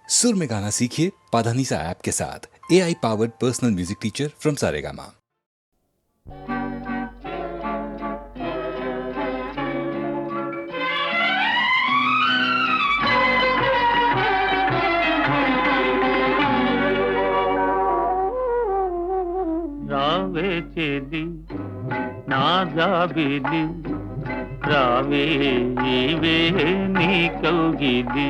सुर में गाना सीखिए पाधानीसा ऐप के साथ। AI powered personal music teacher from Saregama. రావే చేది నా జాబిలి రావే ఈవే నీ కౌగిలి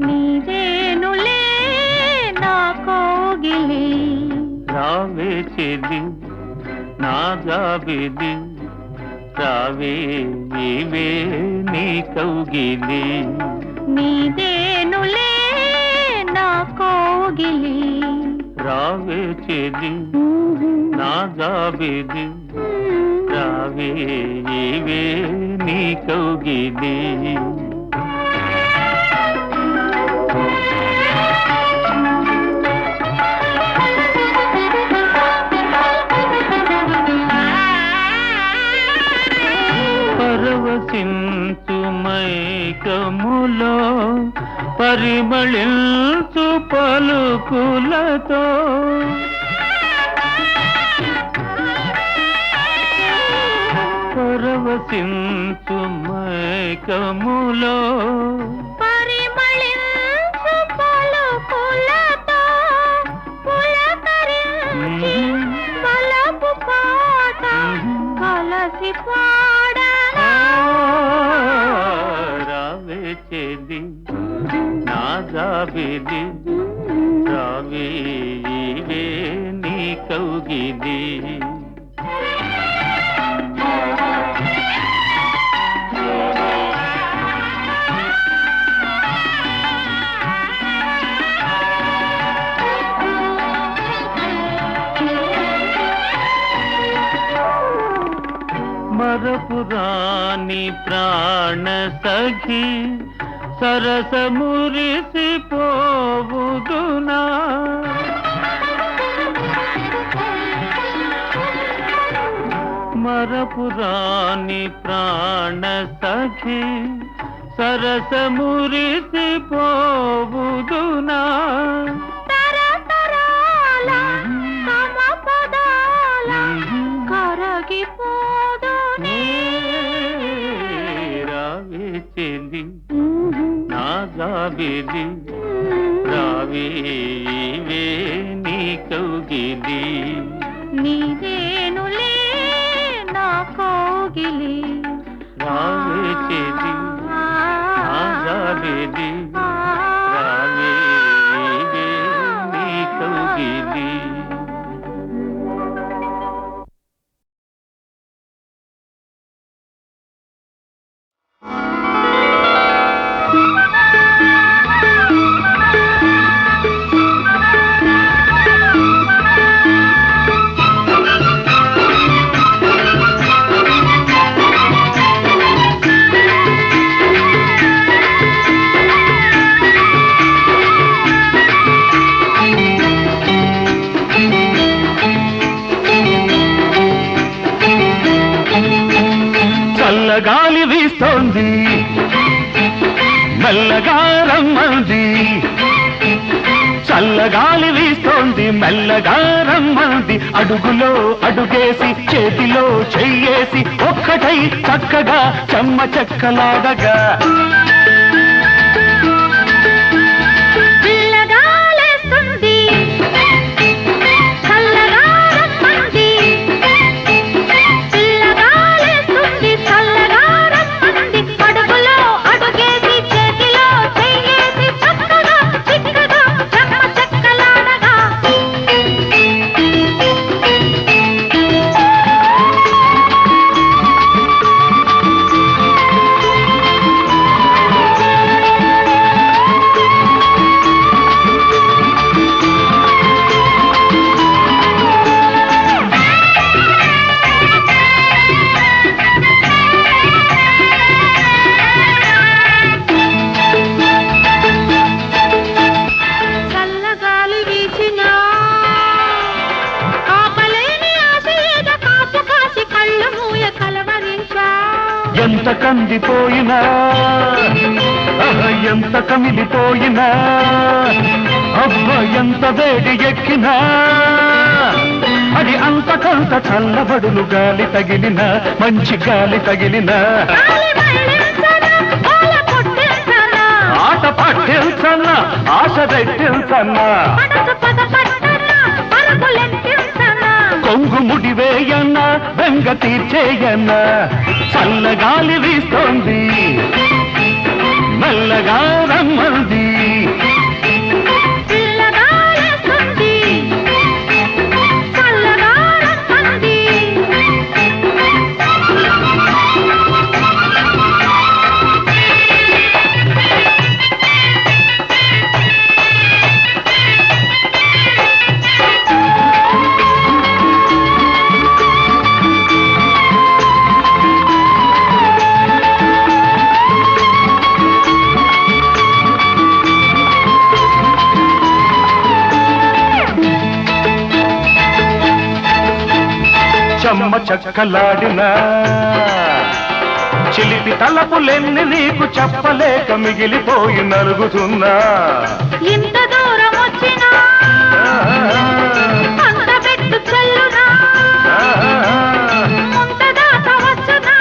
నీవేనులే నా కోగిలి రావే చేది నా జాబిలి రావే ఈవే నీ కౌగిలి నీవేనులే నా కోగిలి రావే చేది నా జాబిలి రావే ఈవే నీ కౌగిలి పరవశించు మైకములో పరిమళించు పలుకులతో పరవశించు మైకములో పరిమళించు పలుకులతో పులకరించి పలపు పాట కలసి పాడనా రావే చెలి నా జాబిలి రావే ఈవే నీ కౌగిలి మరపురాని ప్రాణ సఖి సరస మురిసి పోవుదునా మరపురాని ప్రాణ సఖి సరస మురిసి పోవుదునా తరతరాల తమ పదాల కరగిపోదునే రావే చెలి నా జాబిలి రావే ఈవే నీ కౌగిలి నీవేనులే నా కోగిలి రావే చెలి నా జాబిలి రావే ఈవే నీ కౌగిలి చల్లగాలి వీస్తోంది మెల్లగా రమ్మంది చల్లగాలి వీస్తోంది మెల్లగా రమ్మంది అడుగులో అడుగేసి చేతిలో చెయ్యేసి ఒక్కటై చక్కగా చెమ్మ చెక్కలాడగా పిల్లగాలేస్తుంది చల్లగా రమ్మంది పిల్లగాలేస్తుంది చల్లగా రమ్మంది అడుగులో అడుగేసి చేతిలో చెయ్యేసి చక్కగా చిక్కగా చెమ్మ చెక్కలాడగా చల్లగాలి వీచినా ఆపలేని ఆశ ఏద కాపు కాసి కళ్ళు మూయ కలవరించా ఎంత కందిపోయినా ఎంత కమిలిపోయినా అబ్బ ఎంత వేడి ఎక్కినా అది అంతకంత చల్లబడులు గాలి తగిలిన మంచి గాలి తగిలిన ఆట పట్టించన్న ఆశ రెట్టించన్న కొంగు ముడివేయన్న బెంగ తీర్చేయన్న చల్లగాలి వీస్తోంది మెల్లగా రమ్మంది చెమ్మ చక్కలాడినా చిలిపి తలపులెన్ని నీకు చెప్పలేక మిగిలిపోయి నలుగుతున్నా ఇంత దూరం వచ్చినా అంత పెట్టు చల్లునా ముంత దాట వచ్చునా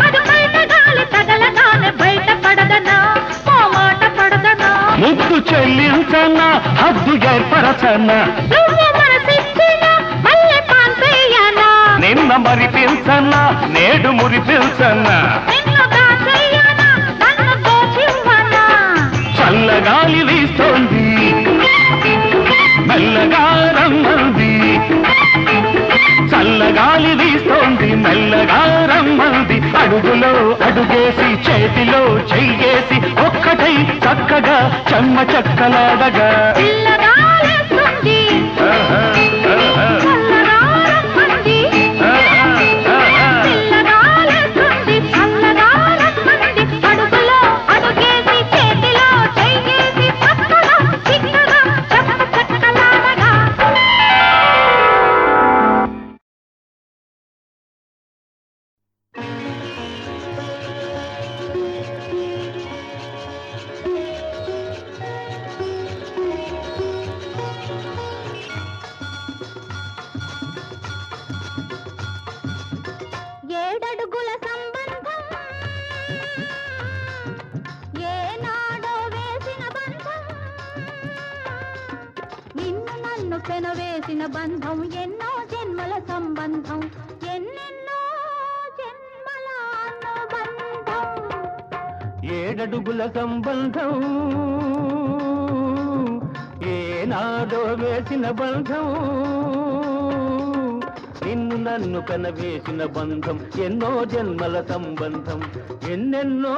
అది బయట గాలి తగలగానే బయట పడదనా ఓ మాట పడదనా ముద్దు చెల్లించన్నా హద్దు ఏర్పరచన్నా నిన్న మరి పిల్చన్నా నేడు మురి పిల్చన్నా చల్లగాలి వీస్తోంది మెల్లగా రమ్మంది చల్లగాలి వీస్తోంది మెల్లగా రమ్మంది అడుగులో అడుగేసి చేతిలో చెయ్యేసి ఒక్కటై చక్కగా చెమ్మ చక్కలాడగా ఏడడుగుల సంబంధం ఏనాడో వేసిన బంధం నిన్ను నన్ను పెనవేసిన బంధం ఎన్నో జన్మల సంబంధం ఎన్నెన్నో జన్మల అనుబంధం ఏడడుగుల సంబంధం ఏనాడో వేసిన బంధం నిన్ను నన్ను కనవేసిన బంధం ఎన్నో జన్మల సంబంధం ఎన్నెన్నో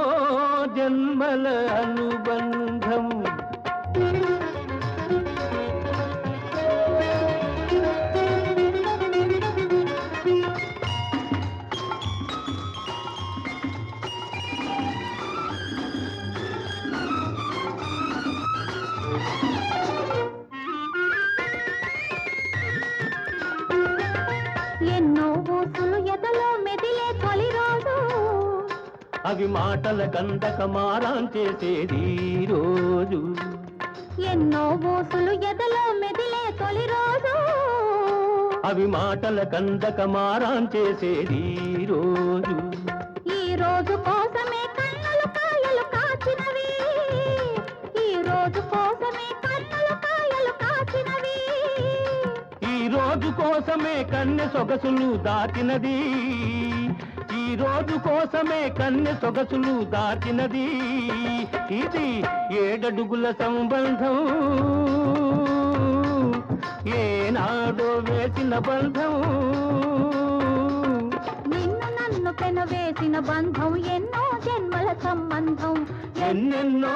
జన్మల అనుబంధం ఎన్నో ఊసులు ఎదలో మెదిలే తొలి రోజు అవి మాటల కందక మారాం చేసేది రోజు ఎన్నో ఊసులు ఎదలో మెదిలే తొలి రోజు అవి మాటల కందక మారాం చేసేది రోజు ఈ రోజు కోసమే కన్నులు కాయలు కాచినవి ఈ రోజు కోసమే కన్నులు కాయలు కాచినవి ఈ రోజు కోసమే కన్నె సొగసులు దాటినది ఈ రోజు కోసమే కన్నె సొగసులు దాటినది ఇది ఏడడుగుల సంబంధం ఏనాడో వేసిన బంధం నిన్ను నన్ను పెనవేసిన బంధం ఎన్నో జన్మల సంబంధం ఎన్నెన్నో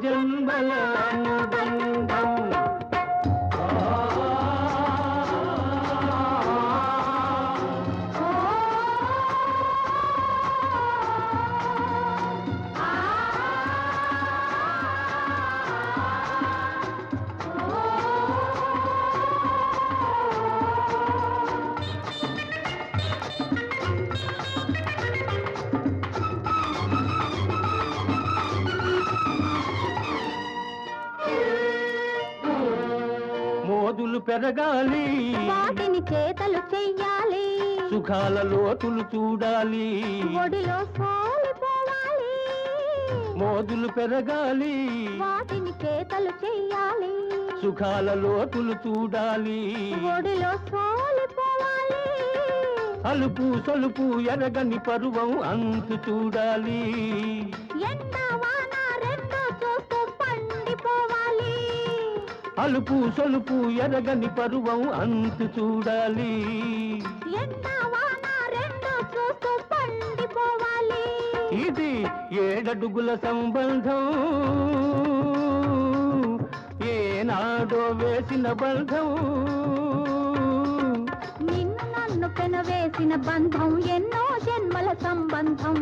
జన్మల అనుబంధం పెరగాలి, వాటిని చేతలు చెయ్యాలి, సుఖాల లోతులు చూడాలి, ఒడిలో సోలిపోవాలి. మోదులు పెరగాలి, వాటిని చేతలు చెయ్యాలి, సుఖాల లోతులు చూడాలి, ఒడిలో సోలిపోవాలి. అలుపు సొలుపు ఎరగని పరువం అంతు చూడాలి, ఎండ వాన రెండో చూస్తూ పండిపోవాలి. అలుపు సొలుపు ఎరగని పరువం అంతు చూడాలి, ఎండ వాన రెండో చూస్తూ పండిపోవాలి. ఇది 7 అడుగుల సంబంధం, ఏనాడో వేసిన బంధం, నిన్ను నన్ను పెనవేసిన బంధం ఎన్నో జన్మల సంబంధం,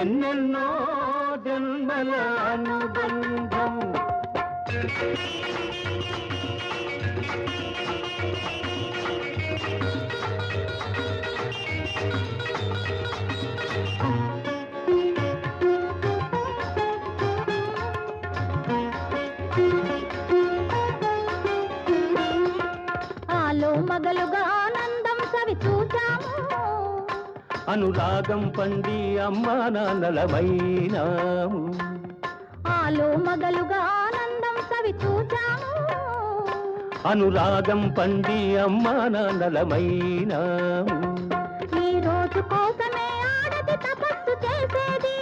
ఎన్నెన్నో జన్మల అనుబంధం. ఆలో మగలుగా ఆనందం సవి చూచాము, అనురాగం పండి అమ్మా నాన్నలమైనాము, ఆలో మగలుగా ఆనందం సవి చూచాము. అనురాగం పండి అమ్మా నాన్నలమైనాము, ఈ రోజు కోసమే ఆడది తపస్సు చేసేది,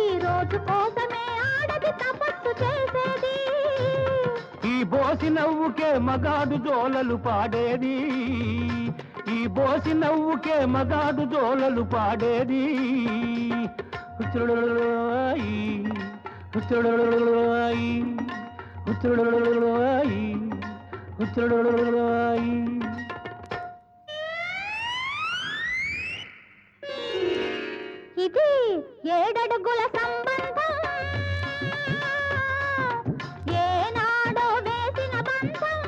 ఈ రోజు కోసమే ఆడది తపస్సు చేసేది. ఈ బోసి నవ్వుకే మగాడు జోలలు పాడేది, ఈ బోసి నవ్వుకే మగాడు జోలలు పాడేది. ఉత్తరుడోయి, ఉత్తరుడోయి, ఉత్తరుడోయి, ఉత్తరుడోయి. ఇది 7 అడుగుల సంబంధం, ఏనాడో వేసిన బంధం.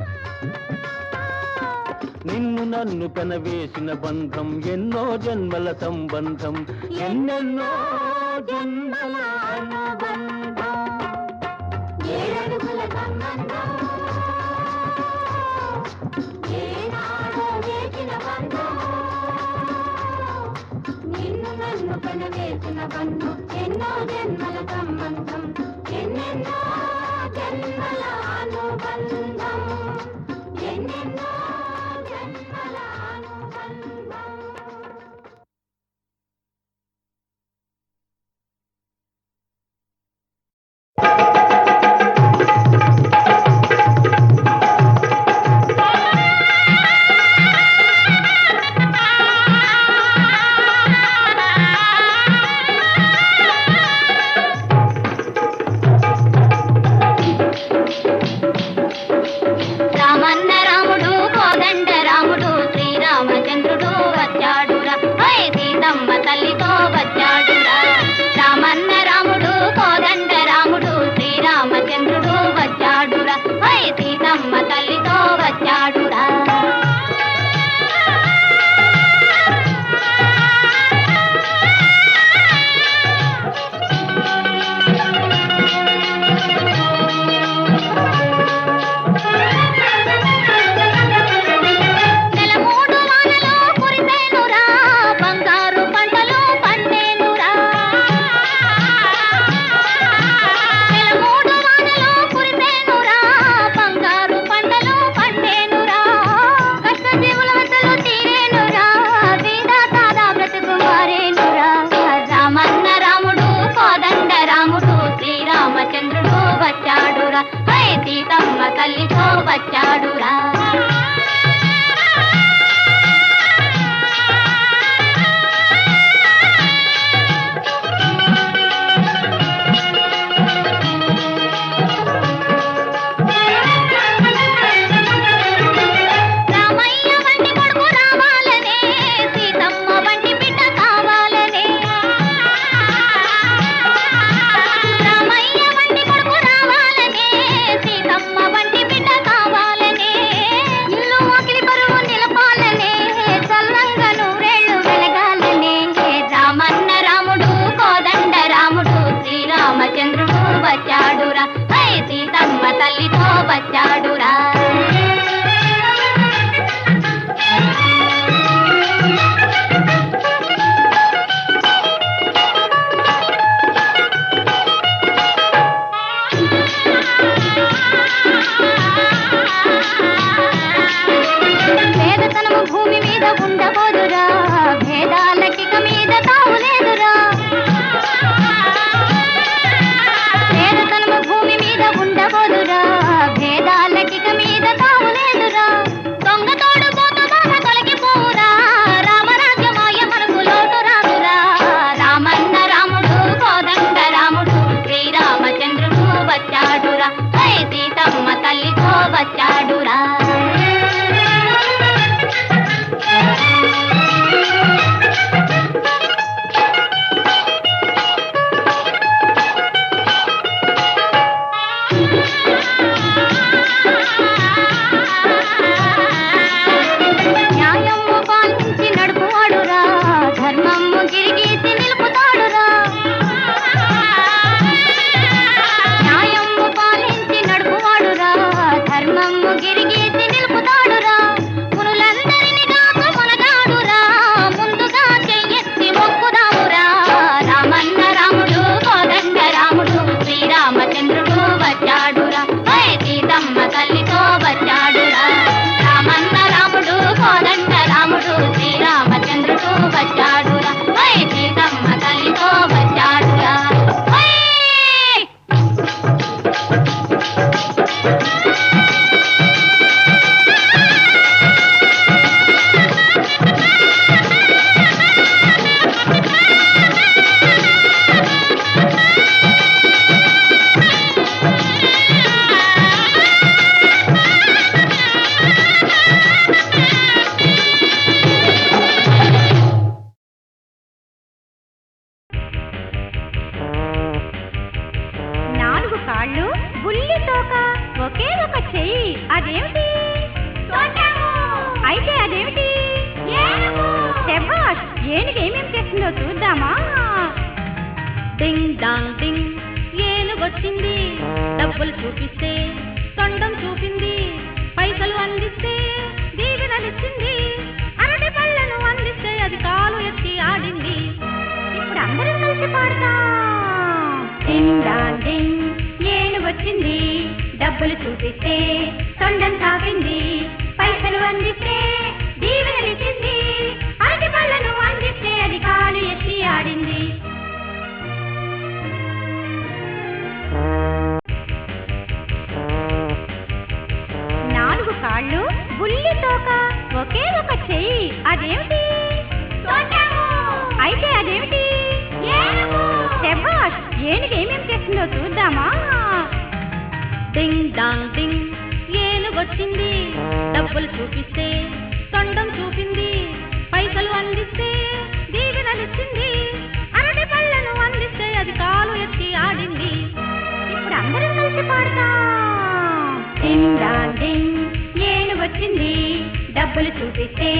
నిన్ను నన్ను కనవేసిన బంధం ఎన్నో జన్మల సంబంధం, ఎన్నెన్నో జన్మల అనుబంధం. 7 అడుగుల సంబంధం, ఏనాడో వేసిన బంధం. నిన్ను నన్ను కనవేసిన బంధం ఎన్నో జన్మల సంబంధం, ఎన్నెన్నో జన్మల అనుబంధం, ఎన్నెన్నో జన్మల అనుబంధం. రామన్న రాముడు కోదండ రాముడు శ్రీరామచంద్రుడు వచ్చాడురా, హై సీతమ్మ తల్లితో వచ్చాడురా. రామన్న రాముడు కోదండ రాముడు శ్రీరామచంద్రుడు వచ్చాడురా, హై సీతమ్మ తల్లితో వచ్చాడురా. నెలమూడు వానలు కురిసేనురా, బంగారు పంటలు పండేనురా. నెలమూడు వానలు కురిసేనురా, బంగారు పంటలు పండేనురా. కష్టజీవుల వెతలు తీరేనురా, వీడా సాదా బ్రతుకు మారేనురా. రామన్న రాముడు కోదండ రాముడు శ్రీరామచంద్రుడు వచ్చాడురా, హై సీతమ్మ తల్లితో వచ్చాడురా. రామయ్య వంటి కొడుకు రావాలనే, సీతమ్మ వంటి బిడ్డ కావాలనే. రామయ్య వంటి కొడుకు రావాలనే, సీతమ్మ వంటి బిడ్డ కావాలనే. కాళ్ళు బుల్లి తోక ఒకే ఒక చెయ్యి అదేమిటి అయితే అదేమిటి శభాష్ ఏనుగు ఏమేం చేస్తుందో చూద్దామా డింగ్ డాంగ్ డింగ్ ఏనుగొచ్చింది డబ్బులు చూపిస్తే తొండం చూపింది పైసలు అందిస్తే దీవెనలిచ్చింది అరటి పళ్ళను అందిస్తే అది కాలు ఎత్తి ఆడింది ఇప్పుడు అందరం కలిసి పాడతాం డింగ్ డాంగ్ డింగ్ వచ్చింది డబ్బులు చూపిస్తే తొండం తాకింది పైసలు అందిస్తే దీవెనలిచ్చింది అరటి పళ్ళను అందిస్తే అది కాలు ఎత్తి ఆడింది నాలుగు కాళ్ళు బుల్లి తోక ఒకే ఒక చెయ్యి అదేమిటి అయితే అదేమిటి శభాష్ ఏనుగు ఏమేం చేస్తుందో చూద్దామా డింగ్ డాంగ్ డింగ్ ఏనుగొచ్చింది డబ్బులు చూపిస్తే తొండం చూపింది పైసలు అందిస్తే దీవెనలిచ్చింది అరటి పళ్ళను అందిస్తే అది కాలు ఎత్తి ఆడింది ఇప్పుడు అందరం కలిసి పాడతాం డింగ్ డాంగ్ డింగ్ ఏనుగొచ్చింది డబ్బులు చూపిస్తే